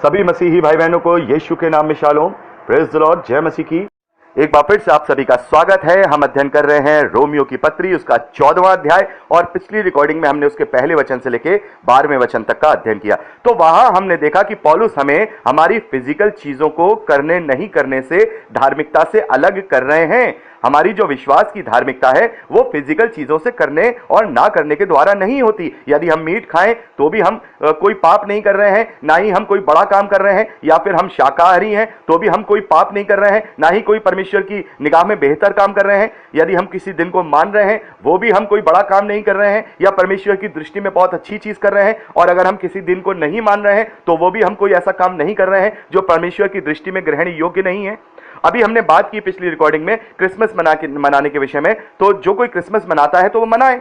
सभी मसीही भाई बहनों को यीशु के नाम में शालोम, प्रेज द लॉर्ड, जय मसीह की। एक बार फिर से आप सभी का स्वागत है। हम अध्ययन कर रहे हैं रोमियो की पत्री, उसका 14वां अध्याय, और पिछली रिकॉर्डिंग में हमने उसके पहले वचन से लेके 12वें वचन तक का अध्ययन किया। तो वहां हमने देखा कि पौलुस हमें हमारी फिजिकल चीजों को करने नहीं करने से धार्मिकता से अलग कर रहे हैं। हमारी जो विश्वास की धार्मिकता है वो फिजिकल चीजों से करने और ना करने के द्वारा नहीं होती। यदि हम मीट खाएं तो भी हम कोई पाप नहीं कर रहे हैं, ना ही हम कोई बड़ा काम कर रहे हैं, या फिर हम शाकाहारी हैं तो भी हम कोई पाप नहीं कर रहे हैं, ना ही कोई परमेश्वर की निगाह में बेहतर काम कर रहे हैं। यदि हम किसी दिन को मान रहे हैं वो भी हम कोई बड़ा काम नहीं कर रहे हैं या परमेश्वर की दृष्टि में बहुत अच्छी चीज कर रहे हैं। और अगर हम किसी दिन को नहीं मान रहे हैं तो वो भी हम कोई ऐसा काम नहीं कर रहे हैं जो परमेश्वर की दृष्टि में ग्रहण योग्य नहीं है। अभी हमने बात की पिछली रिकॉर्डिंग में क्रिसमस मनाने के विषय में। तो जो कोई क्रिसमस मनाता है तो वो मनाए,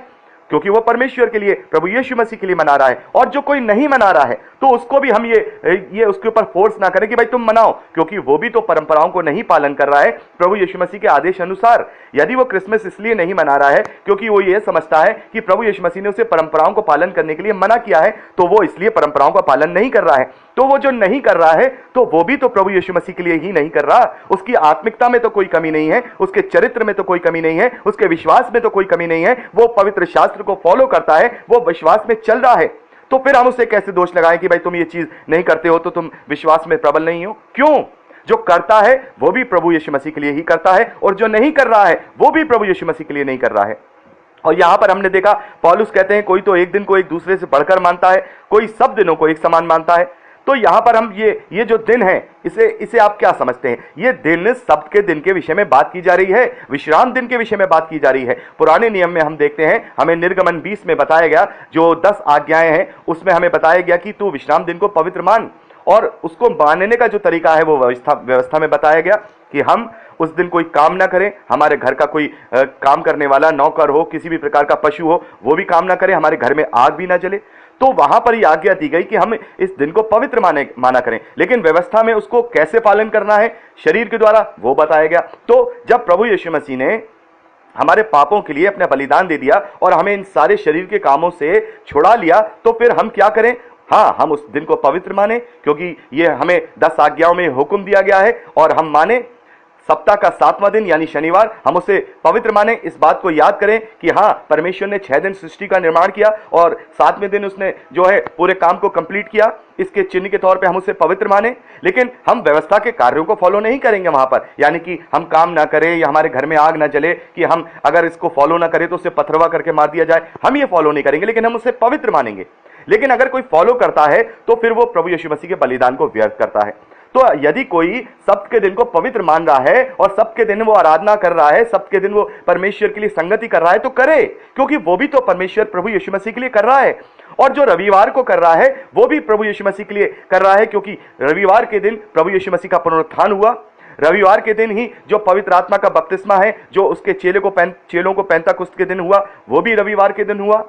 क्योंकि वो परमेश्वर के लिए, प्रभु यीशु मसीह के लिए मना रहा है। और जो कोई नहीं मना रहा है तो उसको भी हम ये उसके ऊपर फोर्स ना करें कि भाई तुम मनाओ, क्योंकि वो भी तो परंपराओं को नहीं पालन कर रहा है प्रभु यीशु मसीह के आदेश अनुसार। यदि वो क्रिसमस इसलिए नहीं मना रहा है क्योंकि वो ये समझता है कि प्रभु यीशु मसीह ने उसे परंपराओं को पालन करने के लिए मना किया है, तो वो इसलिए परंपराओं का पालन नहीं कर रहा है। तो वो जो नहीं कर रहा है तो वो भी तो प्रभु यीशु मसीह के लिए ही नहीं कर रहा। उसकी आत्मिकता में तो कोई कमी नहीं है, उसके चरित्र में तो कोई कमी नहीं है, उसके विश्वास में तो कोई कमी नहीं है। वो पवित्र शास्त्र को फॉलो करता है, वो विश्वास में चल रहा है। तो फिर हम उसे कैसे दोष लगाएं कि भाई तुम ये चीज नहीं करते हो तो तुम विश्वास में प्रबल नहीं हो? क्यों? जो करता है वो भी प्रभु यीशु मसीह के लिए ही करता है, और जो नहीं कर रहा है वो भी प्रभु यीशु मसीह के लिए नहीं कर रहा है। और यहां पर हमने देखा पौलुस कहते हैं कोई तो एक दिन को एक दूसरे से बढ़कर मानता है, कोई सब दिनों को एक समान मानता है। तो यहां पर हम ये जो दिन है इसे आप क्या समझते हैं? ये दिन सबके दिन के विषय में बात की जा रही है, विश्राम दिन के विषय में बात की जा रही है। पुराने नियम में हम देखते हैं, हमें निर्गमन 20 में बताया गया, जो 10 आज्ञाएं हैं उसमें हमें बताया गया कि तू विश्राम दिन को पवित्र मान। और उसको मानने का जो तरीका है वो व्यवस्था में बताया गया कि हम उस दिन कोई काम ना करें, हमारे घर का कोई काम करने वाला नौकर हो, किसी भी प्रकार का पशु हो, वो भी काम ना करे, हमारे घर में आग भी ना जले। तो वहां पर यह आज्ञा दी गई कि हम इस दिन को पवित्र माना करें। लेकिन व्यवस्था में उसको कैसे पालन करना है शरीर के द्वारा वो बताया गया। तो जब प्रभु यीशु मसीह ने हमारे पापों के लिए अपना बलिदान दे दिया और हमें इन सारे शरीर के कामों से छुड़ा लिया, तो फिर हम क्या करें? हाँ, हम उस दिन को पवित्र माने, क्योंकि ये हमें 10 आज्ञाओं में हुक्म दिया गया है। और हम माने सप्ताह का 7वां दिन यानी शनिवार हम उसे पवित्र माने। इस बात को याद करें कि हाँ, परमेश्वर ने 6 दिन सृष्टि का निर्माण किया और 7वें दिन उसने जो है पूरे काम को कंप्लीट किया। इसके चिन्ह के तौर पे हम उसे पवित्र माने। लेकिन हम व्यवस्था के कार्यों को फॉलो नहीं करेंगे वहां पर, यानी कि हम काम ना करें या हमारे घर में आग ना जले, कि हम अगर इसको फॉलो ना करें तो उसे पथरवा करके मार दिया जाए। हम ये फॉलो नहीं करेंगे, लेकिन हम उसे पवित्र मानेंगे। लेकिन अगर कोई फॉलो करता है तो फिर वो प्रभु यीशु मसीह के बलिदान को व्यर्थ करता है। तो यदि कोई सप्ताह के दिन को पवित्र मान रहा है और सप्ताह के दिन वो आराधना कर रहा है, सप्ताह के दिन वो परमेश्वर के लिए संगति कर रहा है, तो करे, क्योंकि वो भी तो परमेश्वर प्रभु यीशु मसीह के लिए कर रहा है। और जो रविवार को कर रहा है वो भी प्रभु यीशु मसीह के लिए कर रहा है, क्योंकि रविवार के दिन प्रभु यीशु मसीह का पुनरुत्थान हुआ। रविवार के दिन ही जो पवित्र आत्मा का बपतिस्मा है, जो उसके चेलों को पेंतकुस्त के दिन हुआ, वो भी रविवार के दिन हुआ।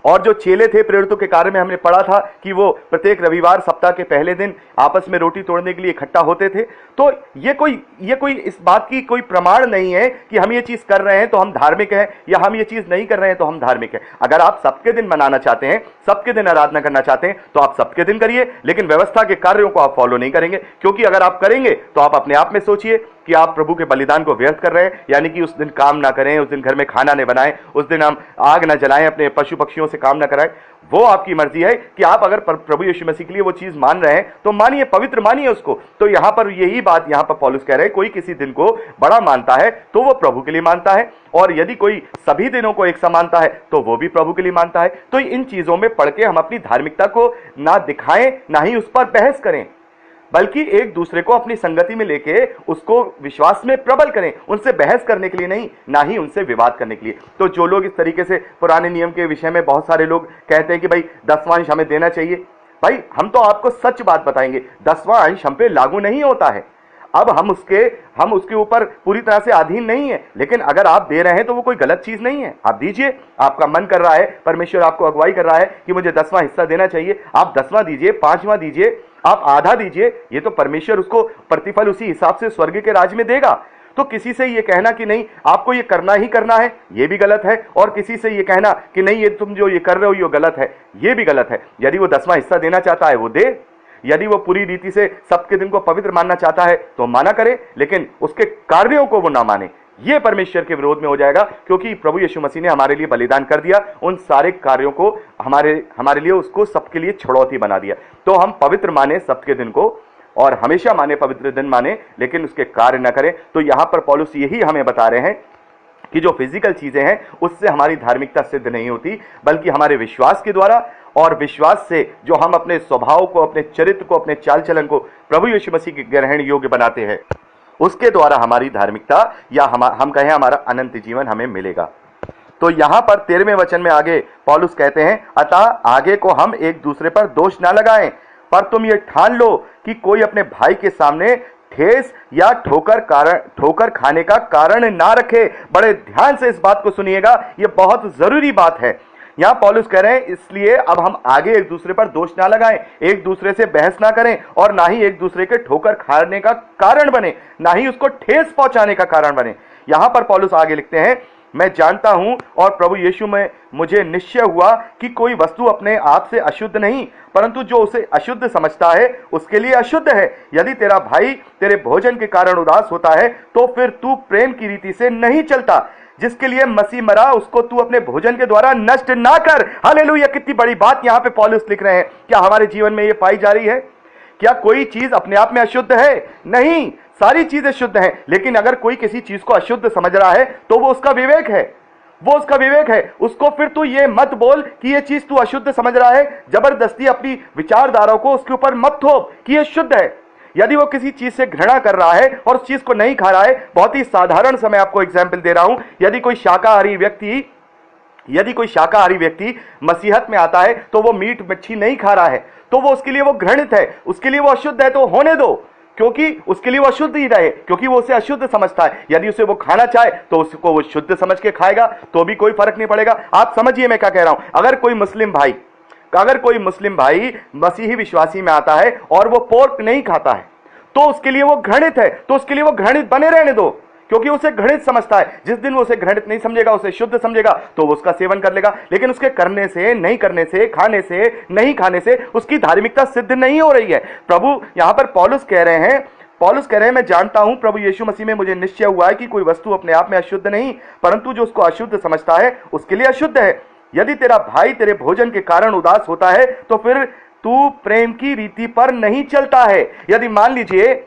और जो चेले थे, प्रेरितों के कार्य में हमने पढ़ा था कि वो प्रत्येक रविवार सप्ताह के पहले दिन आपस में रोटी तोड़ने के लिए इकट्ठा होते थे। तो ये कोई इस बात की कोई प्रमाण नहीं है कि हम ये चीज कर रहे हैं तो हम धार्मिक हैं, या हम ये चीज नहीं कर रहे हैं तो हम धार्मिक हैं। अगर आप सबके दिन मनाना चाहते हैं, सबके दिन आराधना करना चाहते हैं, तो आप सबके दिन करिए, लेकिन व्यवस्था के कार्यों को आप फॉलो नहीं करेंगे। क्योंकि अगर आप करेंगे तो आप अपने आप में सोचिए कि आप प्रभु के बलिदान को व्यर्थ कर रहे हैं। यानी कि उस दिन काम ना करें, उस दिन घर में खाना नहीं बनाएं, उस दिन हम आग ना जलाएं, अपने पशु पक्षियों से काम ना कराएं। वो आपकी मर्जी है कि आप अगर प्रभु यीशु मसीह के लिए वो चीज मान रहे हैं तो मानिए, पवित्र मानिए उसको। तो यहां पर यही बात यहां पर पौलुस कह रहे हैं, कोई किसी दिन को बड़ा मानता है तो वो प्रभु के लिए मानता है, और यदि कोई सभी दिनों को एक सा मानता है तो वो भी प्रभु के लिए मानता है। तो इन चीजों में पढ़ के हम अपनी धार्मिकता को ना दिखाएं, ना ही उस पर बहस करें, बल्कि एक दूसरे को अपनी संगति में लेके उसको विश्वास में प्रबल करें। उनसे बहस करने के लिए नहीं, ना ही उनसे विवाद करने के लिए। तो जो लोग इस तरीके से पुराने नियम के विषय में, बहुत सारे लोग कहते हैं कि भाई 10वां अंश हमें देना चाहिए, भाई हम तो आपको सच बात बताएंगे, 10वां अंश हम पे लागू नहीं होता है। अब हम उसके ऊपर पूरी तरह से अधीन नहीं है, लेकिन अगर आप दे रहे हैं तो वो कोई गलत चीज नहीं है। आप दीजिए, आपका मन कर रहा है, परमेश्वर आपको अगुवाई कर रहा है कि मुझे 10वां हिस्सा देना चाहिए, आप 10वां दीजिए, 5वां दीजिए, आप आधा दीजिए। ये तो परमेश्वर उसको प्रतिफल उसी हिसाब से स्वर्ग के राज में देगा। तो किसी से ये कहना कि नहीं आपको ये करना ही करना है, ये भी गलत है। और किसी से ये कहना कि नहीं ये तुम जो ये कर रहे हो ये गलत है, ये भी गलत है। यदि वो 10वां हिस्सा देना चाहता है वो दे, यदि वो पूरी रीति से सबके दिन को पवित्र मानना चाहता है तो माना करे, लेकिन उसके कार्यों को वो ना माने, ये परमेश्वर के विरोध में हो जाएगा, क्योंकि प्रभु यीशु मसीह ने हमारे लिए बलिदान कर दिया, उन सारे कार्यों को हमारे लिए उसको सबके लिए छुड़ौती बना दिया। तो हम पवित्र माने सबके दिन को, और हमेशा माने, पवित्र दिन माने, लेकिन उसके कार्य न करें। तो यहां पर पौलुस यही हमें बता रहे हैं कि जो फिजिकल चीजें हैं उससे हमारी धार्मिकता सिद्ध नहीं होती, बल्कि हमारे विश्वास के द्वारा, और विश्वास से जो हम अपने स्वभाव को, अपने चरित्र को, अपने चाल चलन को प्रभु यीशु मसीह के ग्रहण योग्य बनाते हैं, उसके द्वारा हमारी धार्मिकता या हम कहें हमारा अनंत जीवन हमें मिलेगा। तो यहां पर 13वें वचन में आगे पौलुस कहते हैं, अतः आगे को हम एक दूसरे पर दोष ना लगाएं, पर तुम ये ठान लो कि कोई अपने भाई के सामने ठेस या ठोकर खाने का कारण ना रखे। बड़े ध्यान से इस बात को सुनिएगा, यह बहुत जरूरी बात है। यहां पौलुस कह रहे हैं, इसलिए अब हम आगे एक दूसरे पर दोष ना लगाएं, एक दूसरे से बहस ना करें, और ना ही एक दूसरे के ठोकर खाने का कारण बने, ना ही उसको ठेस पहुंचाने का कारण बने। यहां पर पौलुस आगे लिखते हैं, मैं जानता हूं और प्रभु यीशु में मुझे निश्चय हुआ कि कोई वस्तु अपने आप से अशुद्ध नहीं, परंतु जो उसे अशुद्ध समझता है उसके लिए अशुद्ध है। यदि तेरा भाई तेरे भोजन के कारण उदास होता है तो फिर तू प्रेम की रीति से नहीं चलता। जिसके लिए मसीह मरा उसको तू अपने भोजन के द्वारा नष्ट ना कर। हालेलुया, कितनी बड़ी बात यहां पे पौलुस लिख रहे हैं। क्या हमारे जीवन में यह पाई जा रही है? क्या कोई चीज अपने आप में अशुद्ध है? नहीं, सारी चीजें शुद्ध हैं। लेकिन अगर कोई किसी चीज को अशुद्ध समझ रहा है तो वो उसका विवेक है, वो उसका विवेक है। उसको फिर तू ये मत बोल कि ये चीज तू अशुद्ध समझ रहा है, जबरदस्ती अपनी विचारधारा को उसके ऊपर मत थोप कि ये शुद्ध है। यदि वो किसी चीज से घृणा कर रहा है और उस चीज को नहीं खा रहा है, बहुत ही साधारण सा मैं आपको एग्जाम्पल दे रहा हूं, यदि कोई शाकाहारी व्यक्ति मसीहत में आता है तो वो मीट मच्छी नहीं खा रहा है, तो वो उसके लिए वो घृणित है, उसके लिए वो अशुद्ध है, तो होने दो, क्योंकि उसके लिए वो अशुद्ध ही रहे, क्योंकि वो उसे अशुद्ध समझता है। यदि उसे वो खाना चाहे तो उसको वो शुद्ध समझ के खाएगा, तो भी कोई फर्क नहीं पड़ेगा। आप समझिए मैं क्या कह रहा हूं। अगर कोई मुस्लिम भाई मसीही विश्वासी में आता है और वो पोर्क नहीं खाता है, तो उसके लिए वो घृणित है, तो उसके लिए वो घृणित बने रहने दो, क्योंकि उसे घृणित समझता है। जिस दिन वो उसे घृणित नहीं समझेगा, उसे शुद्ध समझेगा, तो वो उसका सेवन कर लेगा। लेकिन उसके करने से, नहीं करने से, खाने से, नहीं खाने से उसकी धार्मिकता सिद्ध नहीं हो रही है। प्रभु यहां पर पौलुस कह रहे हैं, मैं जानता हूं प्रभु यीशु मसीह में मुझे निश्चय हुआ है कि कोई वस्तु अपने आप में अशुद्ध नहीं, परंतु जो उसको अशुद्ध समझता है उसके लिए अशुद्ध है। यदि तेरा भाई तेरे भोजन के कारण उदास होता है तो फिर तू प्रेम की रीति पर नहीं चलता है। यदि मान लीजिए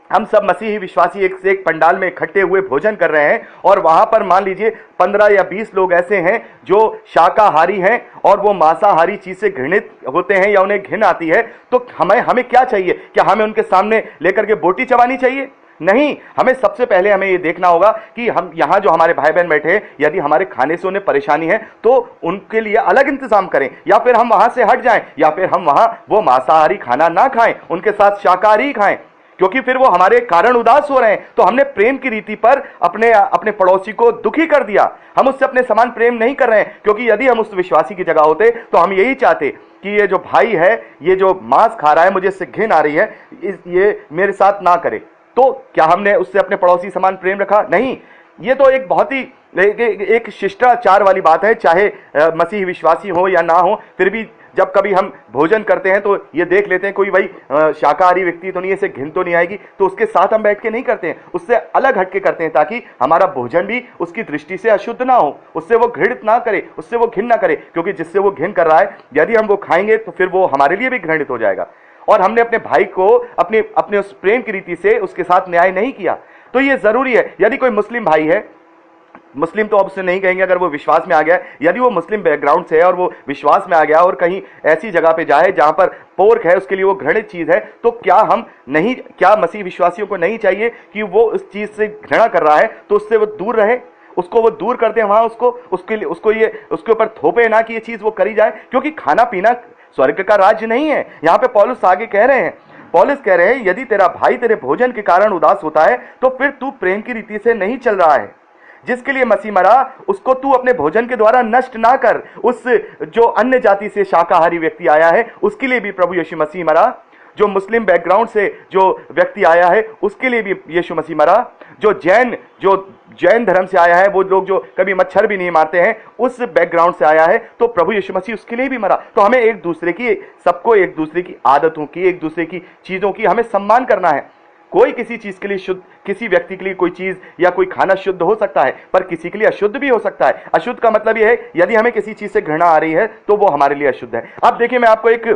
हम सब मसीही विश्वासी एक से एक पंडाल में इकट्ठे हुए भोजन कर रहे हैं, और वहां पर मान लीजिए 15 या 20 लोग ऐसे हैं जो शाकाहारी हैं और वो मांसाहारी चीज से घृणित होते हैं या उन्हें घिन आती है, तो हमें क्या चाहिए? क्या हमें उनके सामने लेकर के बोटी चबानी चाहिए? नहीं, हमें सबसे पहले हमें ये देखना होगा कि हम यहाँ जो हमारे भाई बहन बैठे हैं, यदि हमारे खाने से उन्हें परेशानी है तो उनके लिए अलग इंतजाम करें, या फिर हम वहां से हट जाएं, या फिर हम वहां वो मांसाहारी खाना ना खाएं, उनके साथ शाकाहारी खाएं, क्योंकि फिर वो हमारे कारण उदास हो रहे हैं। तो हमने प्रेम की रीति पर अपने पड़ोसी को दुखी कर दिया। हम उससे अपने समान प्रेम नहीं कर रहे हैं, क्योंकि यदि हम उस विश्वासी की जगह होते तो हम यही चाहते कि ये जो भाई है, ये जो मांस खा रहा है, मुझे इससे घिन आ रही है, ये मेरे साथ ना करे। तो क्या हमने उससे अपने पड़ोसी समान प्रेम रखा? नहीं। ये तो एक बहुत ही एक शिष्टाचार वाली बात है, चाहे मसीही विश्वासी हो या ना हो। फिर भी जब कभी हम भोजन करते हैं तो ये देख लेते हैं कोई भाई शाकाहारी व्यक्ति तो नहीं, ऐसे घिन तो नहीं आएगी, तो उसके साथ हम बैठ के नहीं करते हैं, उससे अलग हटके करते हैं, ताकि हमारा भोजन भी उसकी दृष्टि से अशुद्ध ना हो, उससे वो घृणित ना करे, उससे वो घिन ना करे। क्योंकि जिससे वो घिन कर रहा है, यदि हम वो खाएंगे तो फिर वो हमारे लिए भी घृणित हो जाएगा। और हमने अपने भाई को अपने उस प्रेम की रीति से उसके साथ न्याय नहीं किया। तो ये जरूरी है। यदि कोई मुस्लिम भाई है, मुस्लिम तो अब उसे नहीं कहेंगे अगर वो विश्वास में आ गया, यदि वो मुस्लिम बैकग्राउंड से है और वो विश्वास में आ गया और कहीं ऐसी जगह पे जाए जहां पर पोर्क है, उसके लिए वो घृणित चीज है, तो क्या मसीह विश्वासियों को नहीं चाहिए कि वो उस चीज से घृणा कर रहा है तो उससे वो दूर रहे, उसको वो दूर कर दे, वहां उसके ऊपर थोपे ना कि ये चीज वो करी जाए। क्योंकि खाना पीना स्वर्ग का राज्य नहीं है। यहां पे पौलुस आगे कह रहे हैं, यदि तेरा भाई तेरे भोजन के कारण उदास होता है तो फिर तू प्रेम की रीति से नहीं चल रहा है। जिसके लिए मसीह मरा उसको तू अपने भोजन के द्वारा नष्ट ना कर। उस जो अन्य जाति से शाकाहारी व्यक्ति आया है उसके लिए भी प्रभु यीशु मसीह मरा। जो मुस्लिम बैकग्राउंड से जो व्यक्ति आया है उसके लिए भी यीशु मसीह मरा, जो जैन धर्म से आया है, वो लोग जो कभी मच्छर भी नहीं मारते हैं, उस बैकग्राउंड से आया है, तो प्रभु यीशु मसीह उसके लिए भी मरा। तो हमें एक दूसरे की, सबको एक दूसरे की आदतों की, एक दूसरे की चीजों की हमें सम्मान करना है। कोई किसी चीज के लिए शुद्ध, किसी व्यक्ति के लिए कोई चीज या कोई खाना शुद्ध हो सकता है, पर किसी के लिए अशुद्ध भी हो सकता है। अशुद्ध का मतलब यह है यदि हमें किसी चीज से घृणा आ रही है तो वो हमारे लिए अशुद्ध है। अब देखिए, मैं आपको एक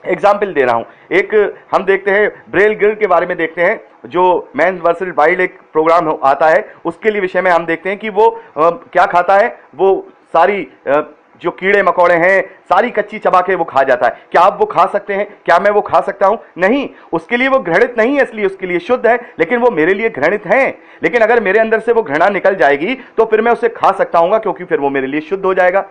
एग्जाम्पल दे रहा हूं। एक हम देखते हैं ब्रेल गिल के बारे में देखते हैं, जो मैन वर्सेस वाइल्ड एक प्रोग्राम आता है, उसके लिए विषय में हम देखते हैं कि वो क्या खाता है। वो सारी जो कीड़े मकोड़े हैं, सारी कच्ची चबा के वो खा जाता है। क्या आप वो खा सकते हैं? क्या मैं वो खा सकता हूं? नहीं। उसके लिए वो घृणित नहीं है, इसलिए उसके लिए शुद्ध है, लेकिन वो मेरे लिए घृणित है। लेकिन अगर मेरे अंदर से वो घृणा निकल जाएगी तो फिर मैं उसे खा सकता हूं, क्योंकि फिर वो मेरे लिए शुद्ध हो जाएगा।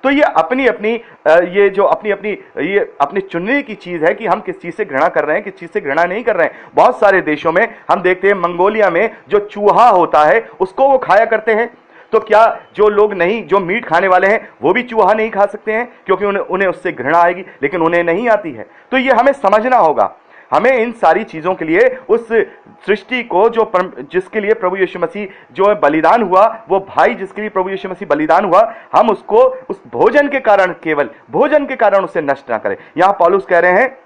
तो ये अपनी अपनी ये अपनी चुनने की चीज है कि हम किस चीज से घृणा कर रहे हैं, किस चीज से घृणा नहीं कर रहे हैं। बहुत सारे देशों में हम देखते हैं, मंगोलिया में जो चूहा होता है उसको वो खाया करते हैं। तो क्या जो लोग नहीं, जो मीट खाने वाले हैं, वो भी चूहा नहीं खा सकते हैं? क्योंकि उन्हें उससे घृणा आएगी, लेकिन उन्हें नहीं आती है। तो ये हमें समझना होगा। हमें इन सारी चीजों के लिए उस सृष्टि को जिसके लिए प्रभु यीशु मसीह जो बलिदान हुआ, वो भाई जिसके लिए प्रभु यीशु मसीह बलिदान हुआ, हम उसको उस भोजन के कारण, केवल भोजन के कारण उसे नष्ट ना करें। यहां पौलुस कह रहे हैं,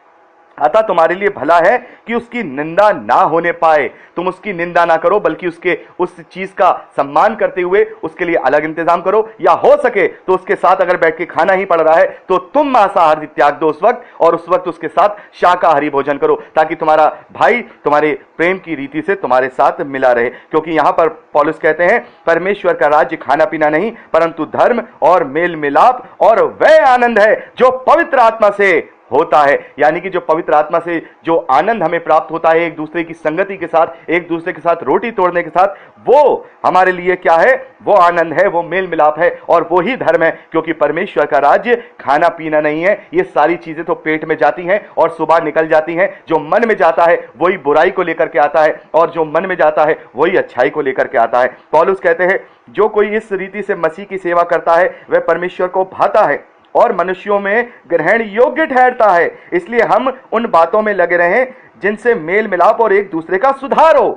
अतः तुम्हारे लिए भला है कि उसकी निंदा ना होने पाए। तुम उसकी निंदा ना करो, बल्कि उसके उस चीज का सम्मान करते हुए उसके लिए अलग इंतजाम करो, या हो सके तो उसके साथ अगर बैठ के खाना ही पड़ रहा है तो तुम मांसाहारी त्याग दो उस वक्त, और उस वक्त उसके साथ शाकाहारी भोजन करो, ताकि तुम्हारा भाई तुम्हारे प्रेम की रीति से तुम्हारे साथ मिला रहे। क्योंकि यहां पर पौलुस कहते हैं, परमेश्वर का राज्य खाना पीना नहीं, परंतु धर्म और मेल मिलाप और वह आनंद है जो पवित्र आत्मा से होता है। यानी कि जो पवित्र आत्मा से जो आनंद हमें प्राप्त होता है, एक दूसरे की संगति के साथ, एक दूसरे के साथ रोटी तोड़ने के साथ, वो हमारे लिए क्या है? वो आनंद है, वो मेल मिलाप है, और वो ही धर्म है। क्योंकि परमेश्वर का राज्य खाना पीना नहीं है। ये सारी चीजें तो पेट में जाती हैं और सुबह निकल जाती हैं। जो मन में जाता है वही बुराई को लेकर के आता है, और जो मन में जाता है वही अच्छाई को लेकर के आता है। पौलुस कहते हैं, जो कोई इस रीति से मसीह की सेवा करता है वह परमेश्वर को भाता है और मनुष्यों में ग्रहण योग्य ठहरता है। इसलिए हम उन बातों में लगे रहें जिनसे मेल मिलाप और एक दूसरे का सुधार हो।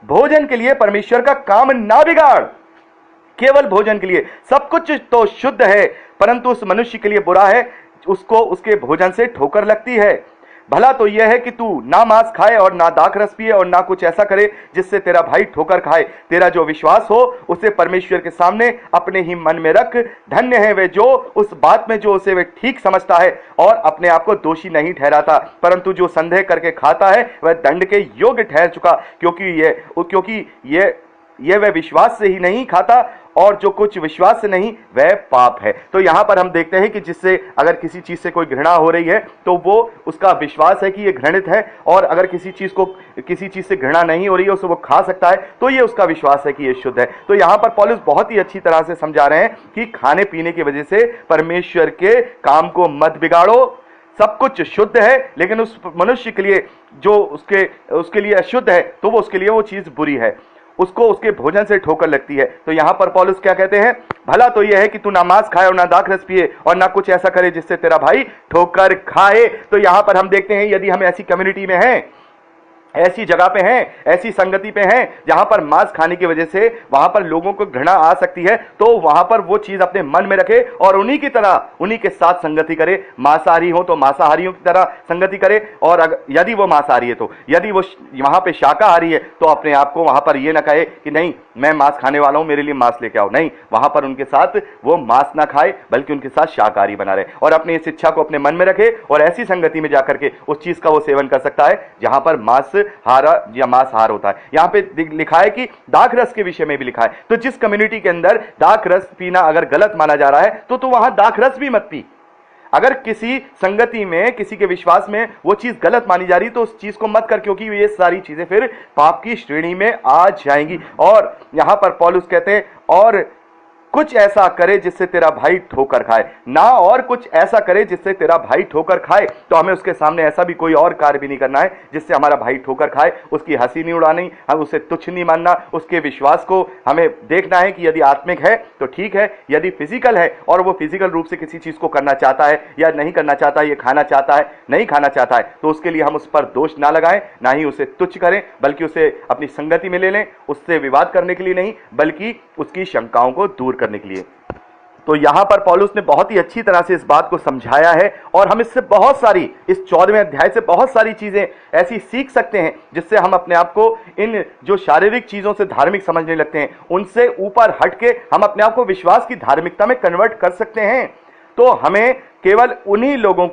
भोजन के लिए परमेश्वर का काम ना बिगाड़, केवल भोजन के लिए। सब कुछ तो शुद्ध है, परंतु उस मनुष्य के लिए बुरा है, उसको उसके भोजन से ठोकर लगती है। भला तो यह है कि तू ना मांस खाए और ना दाख रस पिए और ना कुछ ऐसा करे जिससे तेरा भाई ठोकर खाए। तेरा जो विश्वास हो उसे परमेश्वर के सामने अपने ही मन में रख। धन्य है वे जो उस बात में जो उसे वे ठीक समझता है और अपने आप को दोषी नहीं ठहराता, परंतु जो संदेह करके खाता है वह दंड के योग्य ठहर चुका, क्योंकि ये वह विश्वास से ही नहीं खाता, और जो कुछ विश्वास से नहीं वह पाप है। तो यहां पर हम देखते हैं कि जिससे अगर किसी चीज से कोई घृणा हो रही है तो वो उसका विश्वास है कि ये घृणित है, और अगर किसी चीज से घृणा नहीं हो रही है उसे वो खा सकता है, तो ये उसका विश्वास है कि ये शुद्ध है। तो यहां पर पौलुस बहुत ही अच्छी तरह से समझा रहे हैं कि खाने पीने की वजह से परमेश्वर के काम को मत बिगाड़ो। सब कुछ शुद्ध है, लेकिन उस मनुष्य के लिए जो उसके लिए अशुद्ध है, तो वो उसके लिए वो चीज बुरी है, उसको उसके भोजन से ठोकर लगती है। तो यहां पर पौलुस क्या कहते हैं? भला तो यह है कि तू ना मांस खाए और ना दाख रस पिए और ना कुछ ऐसा करे जिससे तेरा भाई ठोकर खाए। तो यहां पर हम देखते हैं, यदि हम ऐसी कम्युनिटी में हैं, ऐसी जगह पे हैं, ऐसी संगति पे हैं जहां पर मांस खाने की वजह से वहां पर लोगों को घृणा आ सकती है, तो वहां पर वो चीज अपने मन में रखे और उन्हीं की तरह उन्हीं के साथ संगति करे। मांसाहारी हो तो मांसाहारियों की तरह संगति करे, और यदि वो मांसाहारी है तो, यदि वो वहां पे शाकाहारी है तो अपने आप को वहां पर ये ना कहे कि नहीं मैं मांस खाने वाला हूं, मेरे लिए मांस लेके आओ। नहीं, वहां पर उनके साथ वो मांस ना खाए, बल्कि उनके साथ शाकाहारी बना रहे, और अपनी इस इच्छा को अपने मन में रखे, और ऐसी संगति में जाकर के उस चीज का वो सेवन कर सकता है जहां पर हारा या मांसाहार होता है। यहां पे लिखा है कि दाख रस के विषय में भी लिखा है। तो जिस कम्युनिटी के अंदर दाख रस पीना अगर गलत माना जा रहा है तो वहां दाख रस भी मत पी। अगर किसी संगति में, किसी के विश्वास में वो चीज गलत मानी जा रही तो उस चीज को मत कर, क्योंकि ये सारी चीजें फिर पाप की श्रेणी में आ जाएंगी। और यहां पर पौलुस कहते हैं, और कुछ ऐसा करे जिससे तेरा भाई ठोकर खाए, ना और कुछ ऐसा करे जिससे तेरा भाई ठोकर खाए। तो हमें उसके सामने ऐसा भी कोई और कार्य भी नहीं करना है जिससे हमारा भाई ठोकर खाए। उसकी हंसी नहीं उड़ानी, हम उसे तुच्छ नहीं मानना। उसके विश्वास को हमें देखना है कि यदि आत्मिक है तो ठीक है, यदि फिजिकल है और वो फिजिकल रूप से किसी चीज को करना चाहता है या नहीं करना चाहता, ये खाना चाहता है नहीं खाना चाहता है, तो उसके लिए हम उस पर दोष ना लगाएं, ना ही उसे तुच्छ करें, बल्कि उसे अपनी संगति में ले लें। उससे विवाद करने के लिए नहीं, बल्कि उसकी शंकाओं को दूर करने के लिए। तो यहां पर पौलुस ने बहुत ही अच्छी तरह से इस बात को समझाया है और हम इससे बहुत सारी, इस 14वें अध्याय से बहुत सारी चीजें ऐसी सीख सकते हैं जिससे हम अपने आप को इन जो शारीरिक चीजों से धार्मिक समझने लगते हैं उनसे ऊपर हटके हम अपने आप को विश्वास की धार्मिकता में कन्वर्ट कर सकते हैं। तो हमें केवल उन्हीं लोगों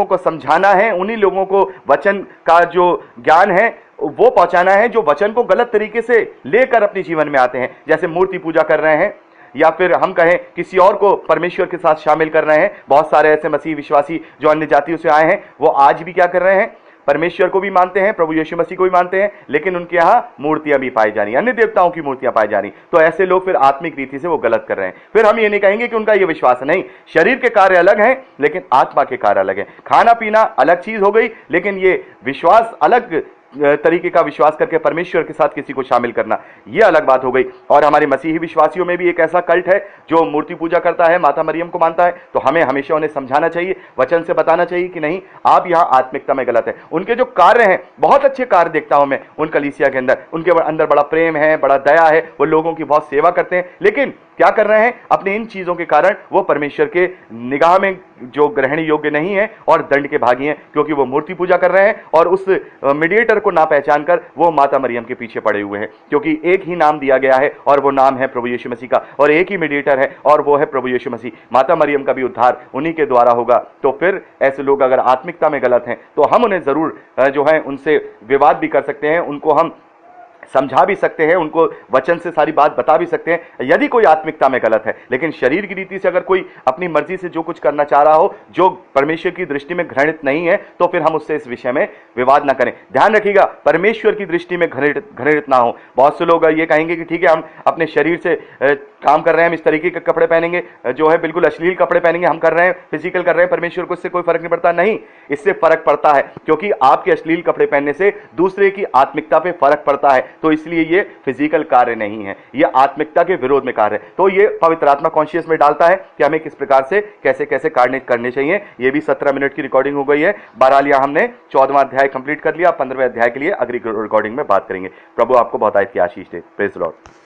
को समझाना है, उन्हीं लोगों को वचन का जो ज्ञान है वो पहुंचाना है जो वचन को गलत तरीके से लेकर अपने जीवन में आते हैं, जैसे मूर्ति पूजा कर रहे हैं या फिर हम कहें किसी और को परमेश्वर के साथ शामिल कर रहे हैं। बहुत सारे ऐसे मसीह विश्वासी जो अन्य जातियों से आए हैं वो आज भी क्या कर रहे हैं, परमेश्वर को भी मानते हैं, प्रभु यीशु मसीह को भी मानते हैं, लेकिन उनके यहां मूर्तियां भी पाई जा रही, अन्य देवताओं की मूर्तियां पाई जा रही। तो ऐसे लोग फिर आत्मिक रीति से वो गलत कर रहे हैं। फिर हम ये नहीं कहेंगे कि उनका ये विश्वास नहीं, शरीर के कार्य अलग हैं लेकिन आत्मा के कार्य अलग हैं। खाना पीना अलग चीज हो गई, लेकिन ये विश्वास अलग तरीके का विश्वास करके परमेश्वर के साथ किसी को शामिल करना, यह अलग बात हो गई। और हमारे मसीही विश्वासियों में भी एक ऐसा कल्ट है जो मूर्ति पूजा करता है, माता मरियम को मानता है। तो हमें हमेशा उन्हें समझाना चाहिए, वचन से बताना चाहिए कि नहीं, आप यहां आत्मिकता में गलत है। उनके जो कार्य हैं, बहुत अच्छे कार्य देखता हूं मैं उन कलीसिया के अंदर, उनके अंदर बड़ा प्रेम है, बड़ा दया है, वो लोगों की बहुत सेवा करते हैं, लेकिन क्या कर रहे हैं, अपने इन चीजों के कारण वो परमेश्वर के निगाह में जो ग्रहण योग्य नहीं है और दंड के भागी हैं, क्योंकि वो मूर्ति पूजा कर रहे हैं और उस मीडिएटर को ना पहचान कर वो माता मरियम के पीछे पड़े हुए हैं। क्योंकि एक ही नाम दिया गया है और वो नाम है प्रभु यीशु मसीह का, और एक ही मीडिएटर है और वो है प्रभु यीशु मसीह। माता मरियम का भी उद्धार उन्हीं के द्वारा होगा। तो फिर ऐसे लोग अगर आत्मिकता में गलत हैं तो हम उन्हें जरूर जो है उनसे विवाद भी कर सकते हैं, उनको हम समझा भी सकते हैं, उनको वचन से सारी बात बता भी सकते हैं यदि कोई आत्मिकता में गलत है। लेकिन शरीर की रीति से अगर कोई अपनी मर्जी से जो कुछ करना चाह रहा हो जो परमेश्वर की दृष्टि में घृणित नहीं है, तो फिर हम उससे इस विषय में विवाद ना करें। ध्यान रखिएगा, परमेश्वर की दृष्टि में घृणित ना हो। बहुत से लोग ये कहेंगे कि ठीक है, हम अपने शरीर से काम कर रहे हैं, हम इस तरीके के कपड़े पहनेंगे, जो है बिल्कुल अश्लील कपड़े पहनेंगे, हम कर रहे हैं, फिजिकल कर रहे हैं, परमेश्वर को इससे कोई फर्क नहीं पड़ता। नहीं, इससे फर्क पड़ता है, क्योंकि आपके अश्लील कपड़े पहनने से दूसरे की आत्मिकता पे फर्क पड़ता है। तो इसलिए ये फिजिकल कार्य नहीं है, ये आत्मिकता के विरोध में कार्य है। तो ये पवित्र आत्मा कॉन्शियस में डालता है कि हमें किस प्रकार से कैसे कैसे कार्य करने चाहिए। ये भी 17 मिनट की रिकॉर्डिंग हो गई है। बहरहाल यहां हमने 14वां अध्याय कंप्लीट कर लिया। 15वें अध्याय के लिए अगली रिकॉर्डिंग में बात करेंगे। प्रभु आपको बहुत की आशीष दे। Praise the Lord.